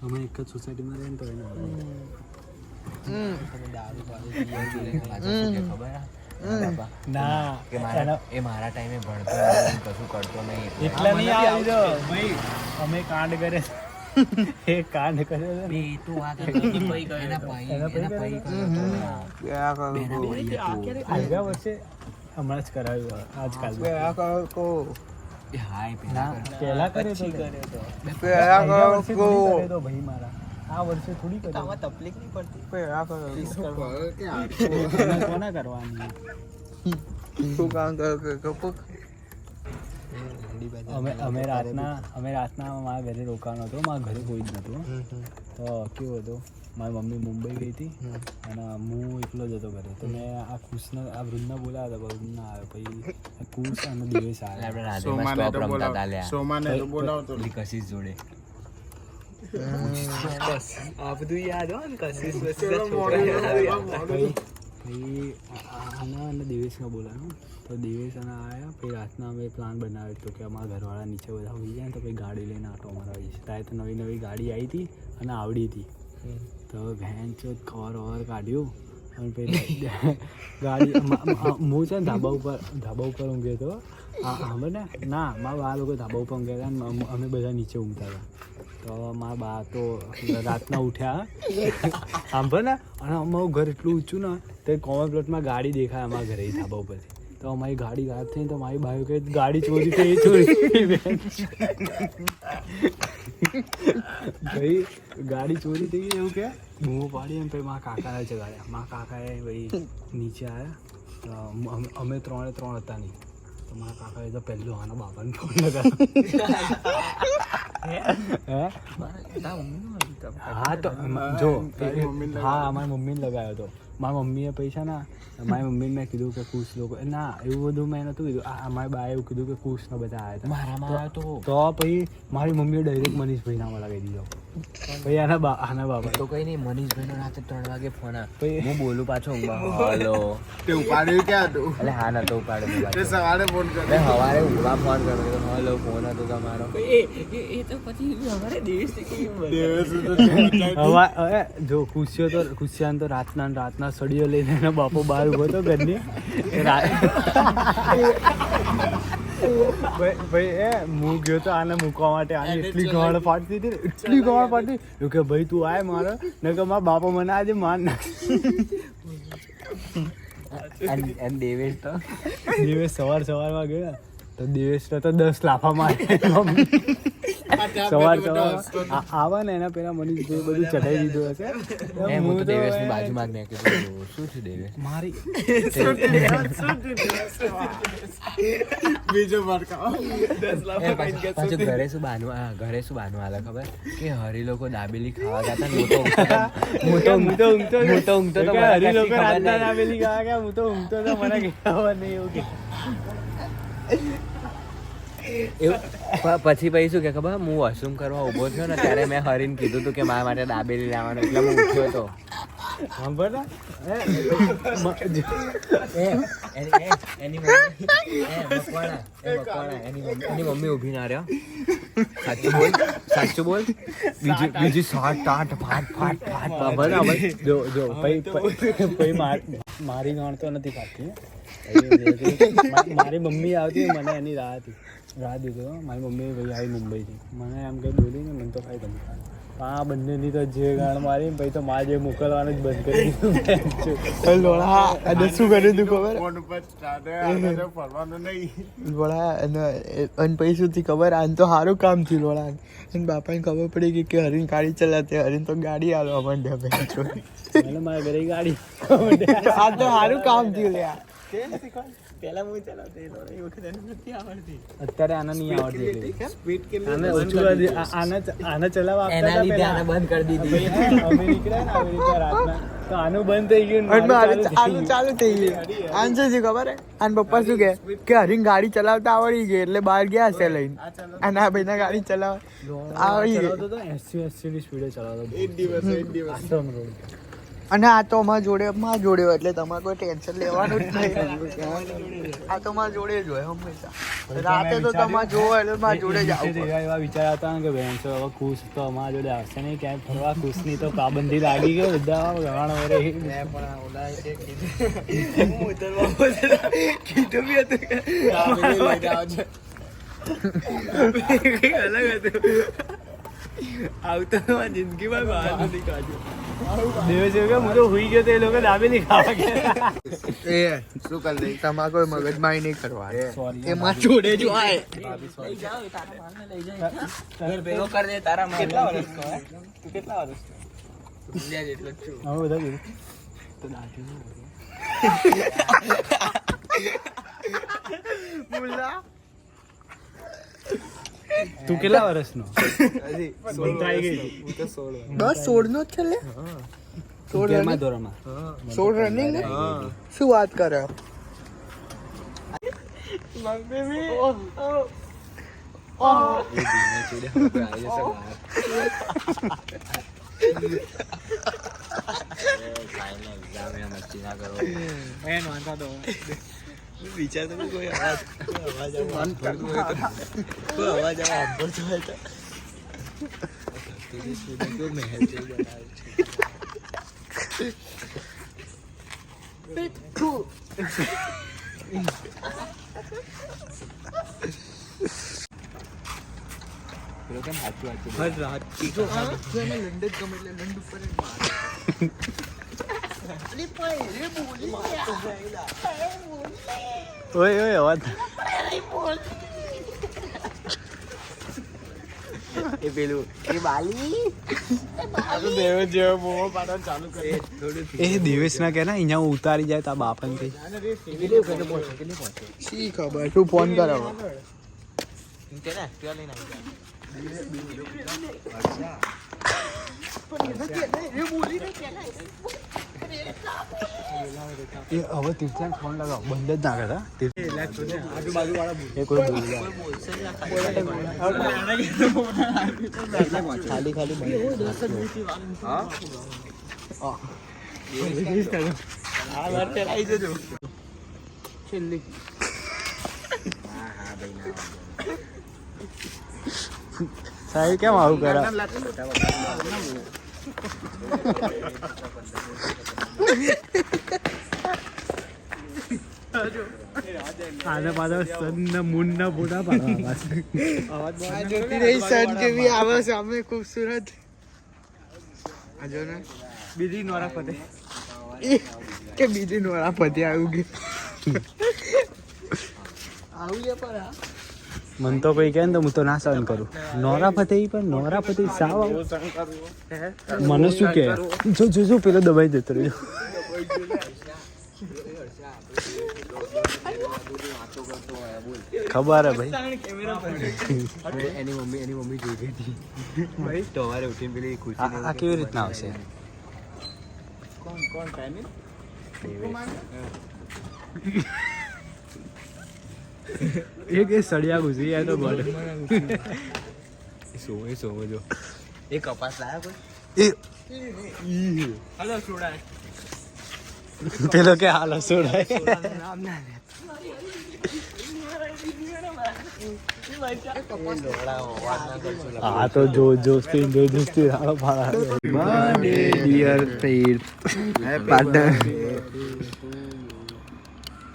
અમે એક જ સોસાયટીમાં રહીને તો એ મારા ટાઈમે ભણતો કશું કરતો નહીં એટલા નહીં આવી જો ભાઈ અમે કાંડ કરે એ કાંડ કરે આગલા વર્ષે હમણાં જ કરાવ્યું આજકાલ પેલા કર્યો તો ભાઈ મારા આ વર્ષે થોડી કર્યો તકલીફ નહીં પડતી કોના કરવાની અમે રાતના મારા ઘરે રોકાવાનો હતો મારા ઘરે કોઈ જ નહોતું તો કેવું હતું મારી મમ્મી મુંબઈ ગઈ હતી અને હું એકલો જ હતો ઘરે તો મેં આ કુશને આ વૃંદને બોલાવ્યા હતા વૃંદ ના આવ્યો પછી કુશ અને દિવેશ આવ્યા કશિશ જોડે આ બધું યાદ હોય ને કશિશ આના અને દિવેશને બોલાવ્યો તો દિવેશ અને આવ્યા પછી રાતના અમે પ્લાન બનાવ્યો હતો કે અમારા ઘરવાળા નીચે બધા હોઈ જાય ને તો પછી ગાડી લઈને આટો મારવા જઈશ ત્યારે તો નવી ગાડી આવી હતી અને આવડી હતી તો ભેન ચો કવર વર કાઢ્યું અને પછી ગાડી હું છે ને ધાબા ઉપર ઊંઘ્યો હતો અમે ને ના મારા બા લોકો ધાબા ઉપર ઊંઘ્યા હતા અને અમે બધા નીચે ઊંઘતા હતા તો મારા બા તો રાતના ઉઠ્યા સાંભળ ને અને અમારું ઘર એટલું ઊંચું ને તો કોમન પ્લોટમાં ગાડી દેખાય અમારા ઘરે ધાબા ઉપરથી તો અમારી ગાડી ગાયબ થઈ તો મારી બાયો કે ગાડી ચોરી થઈ ભાઈ ગાડી ચોરી થઈ ગઈ એવું કે બૂમો પાડી એમ પછી મારા કાકાને જગાડ્યા મારા કાકાએ ભાઈ નીચે આવ્યા અમે ત્રણ હતા નહીં તો મારા કાકાએ તો પહેલો આના બાપાને ફોન લગાવ્યો હા તો જો હા અમારી મમ્મીને લગાવ્યો હતો મારી મમ્મીએ પૈસા ના મારી મમ્મીને મેં કીધું કે કુશ લોકો ના એવું બધું મેં નહોતું કીધું અમારી બાએ એવું કીધું કે કુશને બધા આવ્યા હતા તો પછી મારી મમ્મીએ ડાયરેક્ટ મનીષભાઈના લગાવી દીધો પછી આના બાબા તો કઈ નહીં મનીષભાઈનો રાતે 3 વાગે ફોન આવ્યો હું બોલું પાછો હલો તે ઉપાડ્યું ક્યાં હતું એટલે હા નતો ઉપાડ્યો તે સવારે ફોન કર્યો સવારે ઊંઘવા ફોન કર્યો હલો ફોન હતો તમારો એ તો પછી અમારે જો ખુશિયાન તો રાતના સળીઓ લઈને એનો બાપો બહાર ઉભો હતો ઘરની ભાઈ હું ગયો તો આને મૂકવા માટે આને એટલી ગાળ પાડતી હતી કે ભાઈ તું આય મારે ને કે મારા બાપા મને આજે માર નાખ દેવેશ સવારમાં ગયો તો દેવેશ તો 10 લાફા મારે સવાર આવા ને એના પેલા મનીષભાઈ બધું ચઢાઈ દીધું હશે હું તો દેવેશની બાજુમાં જ મેં કીધું શું છે દેવેશ મારી બીજો ભડકાવ પાછું ઘરે શું બાનું હાલે ખબર કે હરી લોકો દાબેલી ખાવા ગયા હતા ઊંઘતો હરી લોકો રાતના દાબેલી ખાવા ગયા હું તો ઊંઘતો તો મને કહેવા નહીં એવું પછી શું કે ખબર હું વોશરૂમ કરવા ઊભો થયો ને ત્યારે મેં હરીને કીધું હતું કે મારા માટે દાબેલી લાવવાનું એટલે હું ઉઠ્યો હતો એની મમ્મી ઊભી ના રહ્યો સાચું બોલ બીજી 7-8 ફાટ જો મારી ગાણ તો નથી ખાતી મારી મમ્મી આવતી મને એની રાહ દીધો મારી મમ્મી ભાઈ આવી મુંબઈથી મને એમ કંઈ બોલી ને મને તો ખાઈ ગમે આ બંનેની તો જે ગાણ મારી ને પછી તો મારે જે મોકલવાનું જ બંધ કરી દીધું લોડા અને શું કર્યું તું ખબર ફોન ઉપર ફરવાનું નહીં લોડા અને પછી શું થી ખબર આને તો સારું કામ થયું લોડા અને બાપાને ખબર પડી ગઈ કે હરીને ગાડી ચલાવતી હરીને તો ગાડી હાલવા માંડ્યા ભાઈ એટલે મારા ઘરે ગાડી આ તો સારું કામ થયું લ્યા પહેલા હું ચલાવતી એ વખતે નથી આવડતી અત્યારે આને નહીં આવડતી સ્પીડ કેટલી આને ચલાવવા એના લીધે આને બંધ કરી દીધી અમે નીકળ્યા ને આવી રીતે રાતના તો આનું બંધ થઈ ગયું આનું ચાલુ થઈ ગયું આન શું છે ખબર હે આન પપ્પા શું કે હરીને ગાડી ચલાવતા આવડી ગઈ એટલે બહાર ગયા હશે લઈને અને આ ભાઈને ગાડી ચલાવવા આવડી ગઈ તો 80 ની સ્પીડે ચલાવતો એક દિવસ આશ્રમ રોડ અને આ તો અમારા જોડે હોય એટલે તમારે કોઈ ટેન્શન લેવાનું જ નહીં. આ તો મારા જોડે જ હોય હંમેશા. રાતે તો તમારે જોવો એટલે મારા જોડે જ આવું પડે. એવા વિચાર હતા ને કે ભેંસો હવે ખુશ તો અમારા જોડે આવશે નહીં ક્યાંય ફરવા. ખુશની તો પાબંદી લાગી ગઈ બધા ઘણા વરે. કીધું બી હતું કે અલગ હતું. આવતો જિંદગીમાં બહાર નથી કાઢ્યું. દિવસ એવું કે હું તો હુઈ ગયો તો એ લોકો દાબેલી ખાવા ગયા. એ શું કરી દઈ તમારે કોઈ મગજમારી નહીં કરવા. એમાં જોડે જો આય ભેગો કર દે તારા માં. કેટલા વર્ષનો હે? તું કેટલા વર્ષનો? તું જેટલો જ છું. હવે બધા કીધું. તો દાઢી ન મુલ્લા તું કેટલા વર્ષનો? હજી 16 આવી ગઈ. હું તો 16. બસ 16 નો જ છે લે. 11મા ધોરણમાં. 16 રનિંગ ને શું વાત કરે. વિચાર તો કોઈ અવાજ ઓય ઓય અવાજ. એ પેલું એ બાલી એ દિવસ ના કે ને અહીંયા ઉતારી જાય તા બાપન થી. શી ખબર તું ફોન કરાવો. એ હવે તીર્થન ફોન લગાવ બંધ જ ના કરતા. એ કોઈ બોલી જાય. ખાલી ખાલી સાહેબ કેમ આવું કરા? આને પાછા સન મૂન ના ફોટા પાડવા. આ જોતી રહી સન કેવી આવે સામે ખૂબસૂરત. આ જો ને બીજી નોરા ફતે કે બીજી નોરા પતિ આવ્યું કે આવું લે પર. મન તો કોઈ કહે ને તો હું તો ના સહન કરું. નોરા ફતેહી પણ નોરા ફતેહી સાવ મને શું કહે? જો જો જો પેલો દબાઈ જતો રહ્યો. ખબર હે ભાઈ. એની મમ્મી જોઈ ગઈ હતી ભાઈ. સવારે ઉઠીને પેલી ખુશી આ કેવી રીતના આવશે? એક એ સળિયા ઘૂસી જાય તો બળ. સોમો જો એ કપાસ લાયા એ કોઈ. Hello soda. પેલો કે હાલ સોડાય. નામ ના લે. આ તો જો જોસ્તી હાલો પાડા. ડિયર તીર્થ પાર્ટનર.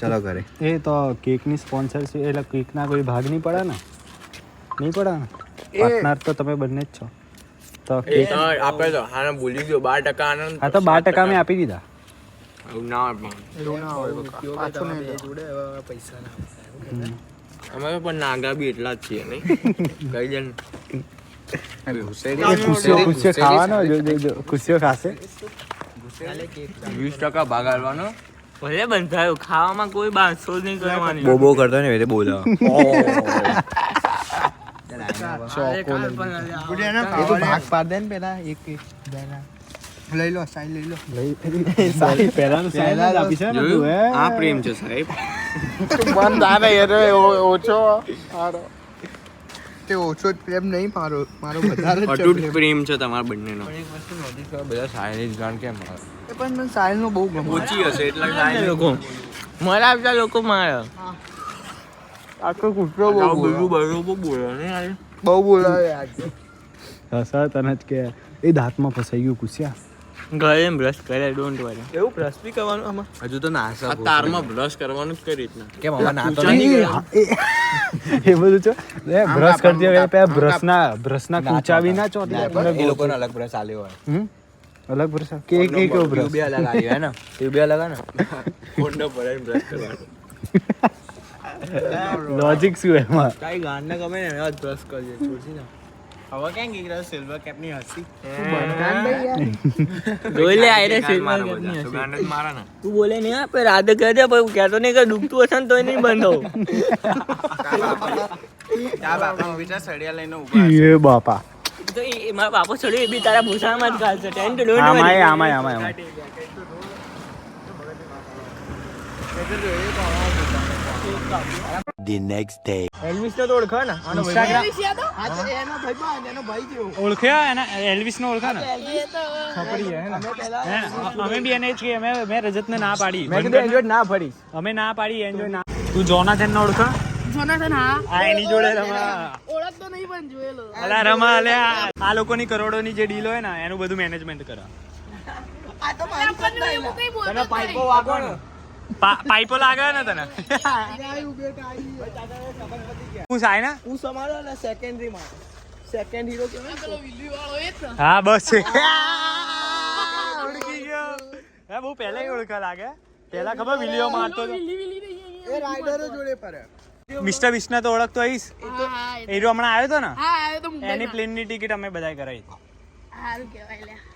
ચલો કરે. એ તો કેકની સ્પોન્સરશિપ એટલે કેકના કોઈ ભાગ નહીં પડે ને? નહીં પડે ને? પાર્ટનર તો તમે બંને જ છો. તો કેક આપણે તો હા બોલી ગયો 12% આનંદ. હા તો 12% મેં આપી દીધા. એવું ના હોય એવું ના હોય પાછું નહીં જોડે પૈસા ના અમે પણ નાગા બી એટલા જ છીએ નહીં કઈ જણ ખુશીઓ ખાવાનો. જો ખુશીઓ ખાશે. 20% ભાગ આલવાનો. ભલે બંધાયું ખાવામાં કોઈ બાંધછોડ નહીં કરવાની. બોબો કરતો ને એટલે બોલો. ભાગ પાડ દે ને પેલા એક લઈ લો સાઈ લઈ લો. સારી પહેલાનું સાઈન જ આપી છે ને તું હે. આ પ્રેમ છે સાહેબ. બંધ આ નહીં ઓછો. વચ્ચે ઓછો જ પ્રેમ નહીં મારો વધારે જ છે અતૂટ પ્રેમ. પ્રેમ છે તમારા બંનેનો પણ એક વસ્તુ નોટિસ કરો બધા સાયલેન્સ ગાન કેમ આવે એ પણ મને સાહિલનો બહુ ગમે ઓછી હશે એટલે આ લોકો મારા આવતા લોકો મારે આખો કૂતરો બહુ બોલે. બોલે બહુ બોલાવે આજે. સર તને જ કે એ દાંતમાં ફસાઈ ગયું કુસ્યા. ઘરે બ્રશ કરે ડોન્ટ વરી એવું બ્રશ બી કરવાનું આમાં હજુ તો નાસા તારમાં બ્રશ કરવાનું જ કઈ રીતના કેમ આમાં નાતો એ બધું છે બ્રશ કરતી વખતે પેલા બ્રશના કૂચાવી ના ચોટી એ લોકોને અલગ બ્રશ આલ્યો હોય અલગ બ્રશ કે કેવો બ્રશ બી અલગ આવ્યો હે ને તે બી અલગ હે ને ફોન પર બ્રશ કરવાનું લોજિક શું એમાં કાઈ ગાન ના ગમે ને એવા બ્રશ કરજે છોડસી ના હવે ક્યાં ગઈ રહ્યો સિલ્વર કેપ ની હસી જોઈ લે આયરે છે ગાન જ મારા ને તું બોલે નહીં હા પણ રાધે કહે દે પણ કહેતો નહીં કે દુખતું હશે ને તોય નહીં બંધો આ બાપા વિચાર સળિયા લઈને એ બાપા તો એ મારા બાપો છોડ્યો એ બી તારા ભૂસામાં જ ગાલશે ટેન્ટ ડોન્ટ આમાં એલ્વિસ ને તો ઓળખા ને આનો ઓળખ્યા એના એલ્વિસ નો ઓળખા ને અમે બી એને જ કહીએ મેં રજતને ના પાડી મેં કીધું એન્જોય ના ફરી અમે ના પાડી એન્જોય ના તું જોનાથન ને ઓળખા જોનાથન હા આ એની જોડે રમા ઓળખતો નહીં પણ જોયેલો અલા રમા અલે આ લોકોની કરોડોની જે ડીલ હોય ને એનું બધું મેનેજમેન્ટ કરે આ તો મારી પણ એવું કઈ બોલતો પાઇપો વાગો ને પાઇપો લાગે ને તને હું સાય ને હું સમારો ને સેકન્ડરી માં સેકન્ડ હીરો કેવાય પેલો વિલ્લી વાળો એ જ ને હા બસ છે ઓળખી ગયો હે બહુ પહેલા ઓળખા લાગે પહેલા ખબર વિલીઓ મારતો હતો વિલ્લી વિલ્લી નહીં એ રાઇડરો જોડે પડે મિસ્ટર વિષ્ણુ તો ઓળખતો આવીશ હા એ હમણાં આવ્યો હતો ને હા આવ્યો તો મુંબઈ એની પ્લેનની ટિકિટ અમે બધાય કરાવી સારું કહેવાય લ્યા